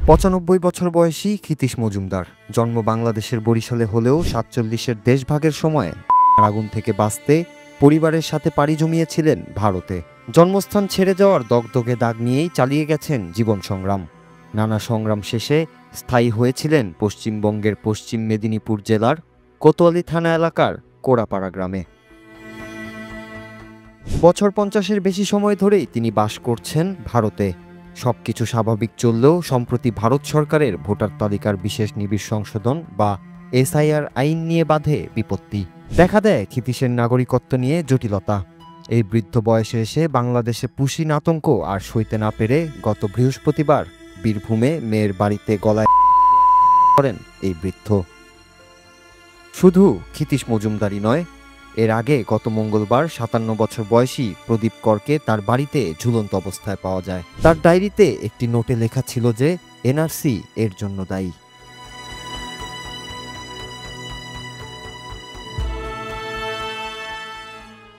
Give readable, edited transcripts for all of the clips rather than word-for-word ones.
৯৫ বছর বয়সী ক্ষিতীশ মজুমদার। জন্ম বাংলাদেশের বরিশালে হলেও ৪৭-এর দেশভাগের সময় আগুন থেকে বাঁচতে পরিবারের সাথে পাড়ি জমিয়েছিলেন ভারতে। জন্মস্থান ছেড়ে যাওয়ার দগদগে দাগ নিয়েই চালিয়ে গেছেন জীবন সংগ্রাম। নানা সংগ্রাম শেষে স্থায়ী হয়েছিলেন পশ্চিমবঙ্গের পশ্চিম মেদিনীপুর জেলার কোতোয়ালি থানা এলাকার কোড়াপাড়া গ্রামে। বছর ৫০-এর বেশি সময় ধরেই তিনি বাস করছেন ভারতে। সবকিছু স্বাভাবিক চললেও সম্প্রতি ভারত সরকারের ভোটার তালিকার বিশেষ নিবিড় সংশোধন বা এসআইআর আইন নিয়ে বাধে বিপত্তি। দেখা দেয় ক্ষিতীশের নাগরিকত্ব নিয়ে জটিলতা। এই বৃদ্ধ বয়সে এসে বাংলাদেশে পুশিন আতঙ্ক আর সইতে না পেরে গত বৃহস্পতিবার বীরভূমে মেয়ের বাড়িতে গলায় করেন এই বৃদ্ধ। শুধু ক্ষিতীশ মজুমদারই নয়, এর আগে গত মঙ্গলবার ৫৭ বছর বয়সী প্রদীপ করকে তার বাড়িতে ঝুলন্ত অবস্থায় পাওয়া যায়। তার ডায়েরিতে একটি নোটে লেখা ছিল যে এনআরসি এর জন্য দায়ী।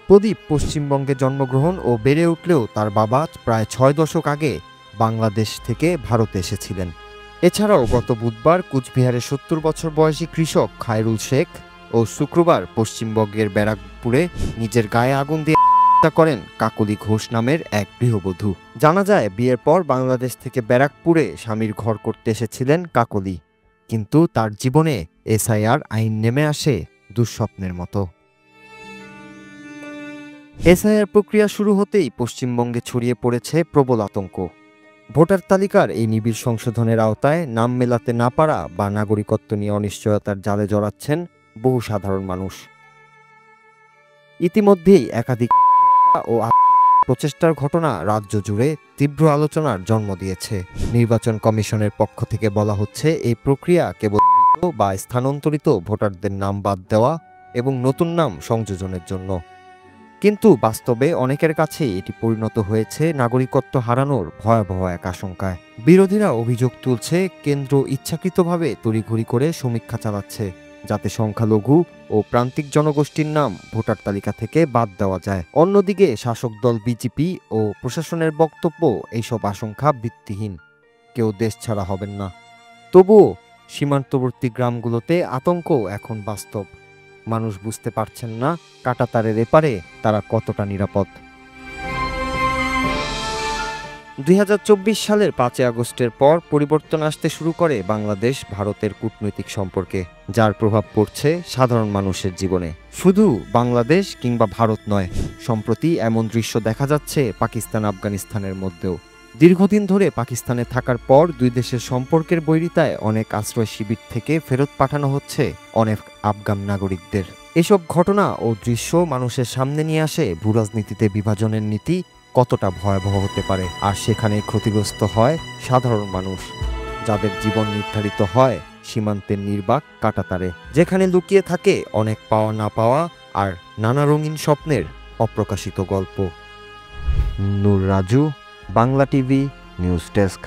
প্রদীপ পশ্চিমবঙ্গে জন্মগ্রহণ ও বেড়ে উঠলেও তার বাবা প্রায় ৬ দশক আগে বাংলাদেশ থেকে ভারতে এসেছিলেন। এছাড়াও গত বুধবার কুচবিহারের ৭০ বছর বয়সী কৃষক খায়রুল শেখ ও শুক্রবার পশ্চিমবঙ্গের ব্যারাকপুরে নিজের গায়ে আগুন দিয়ে হত্যা করেন কাকলি ঘোষ নামের এক গৃহবধূ। জানা যায় বিয়ের পর বাংলাদেশ থেকে ব্যারাকপুরে স্বামীর ঘর করতে এসেছিলেন কাকলি, কিন্তু তার জীবনে এসআইআর আইন নেমে আসে দুঃস্বপ্নের মতো। এসআইআর প্রক্রিয়া শুরু হতেই পশ্চিমবঙ্গে ছড়িয়ে পড়েছে প্রবল আতঙ্ক। ভোটার তালিকার এই নিবিড় সংশোধনের আওতায় নাম মেলাতে না পারা বা নাগরিকত্ব নিয়ে অনিশ্চয়তার জালে জড়াচ্ছেন বহু সাধারণ মানুষ। ইতিমধ্যেই একাধিক ও প্রচেষ্টার ঘটনা রাজ্য জুড়ে তীব্র আলোচনার জন্ম দিয়েছে। নির্বাচন কমিশনের পক্ষ থেকে বলা হচ্ছে এই প্রক্রিয়া কেবল বা স্থানান্তরিত ভোটারদের নাম বাদ দেওয়া এবং নতুন নাম সংযোজনের জন্য। কিন্তু বাস্তবে অনেকের কাছে এটি পরিণত হয়েছে নাগরিকত্ব হারানোর ভয়াবহ এক আশঙ্কায়। বিরোধীরা অভিযোগ তুলছে কেন্দ্র ইচ্ছাকৃতভাবে তড়িঘড়ি করে সমীক্ষা চালাচ্ছে যাতে সংখ্যালঘু ও প্রান্তিক জনগোষ্ঠীর নাম ভোটার তালিকা থেকে বাদ দেওয়া যায়। অন্যদিকে শাসক দল বিজেপি ও প্রশাসনের বক্তব্য এইসব আশঙ্কা ভিত্তিহীন, কেউ দেশ ছাড়া হবেন না। তবুও সীমান্তবর্তী গ্রামগুলোতে আতঙ্ক এখন বাস্তব। মানুষ বুঝতে পারছেন না কাঁটাতারের এপারে তারা কতটা নিরাপদ। ২০২৪ সালের ৫ আগস্টের পর পরিবর্তন আসতে শুরু করে বাংলাদেশ ভারতের কূটনৈতিক সম্পর্কে, যার প্রভাব পড়ছে সাধারণ মানুষের জীবনে। শুধু বাংলাদেশ কিংবা ভারত নয়, সম্প্রতি এমন দৃশ্য দেখা যাচ্ছে পাকিস্তান আফগানিস্তানের মধ্যেও। দীর্ঘদিন ধরে পাকিস্তানে থাকার পর দুই দেশের সম্পর্কের বৈরিতায় অনেক আশ্রয় শিবির থেকে ফেরত পাঠানো হচ্ছে অনেক আফগান নাগরিকদের। এসব ঘটনা ও দৃশ্য মানুষের সামনে নিয়ে আসে ভূরাজনীতিতে বিভাজনের নীতি কতটা ভয়াবহ হতে পারে, আর সেখানে ক্ষতিগ্রস্ত হয় সাধারণ মানুষ, যাদের জীবন নির্ধারিত হয় সীমান্তের নির্বাক কাঁটাতারে, যেখানে লুকিয়ে থাকে অনেক পাওয়া না পাওয়া আর নানা রঙিন স্বপ্নের অপ্রকাশিত গল্প। Noor Raju, Bangla TV news desk.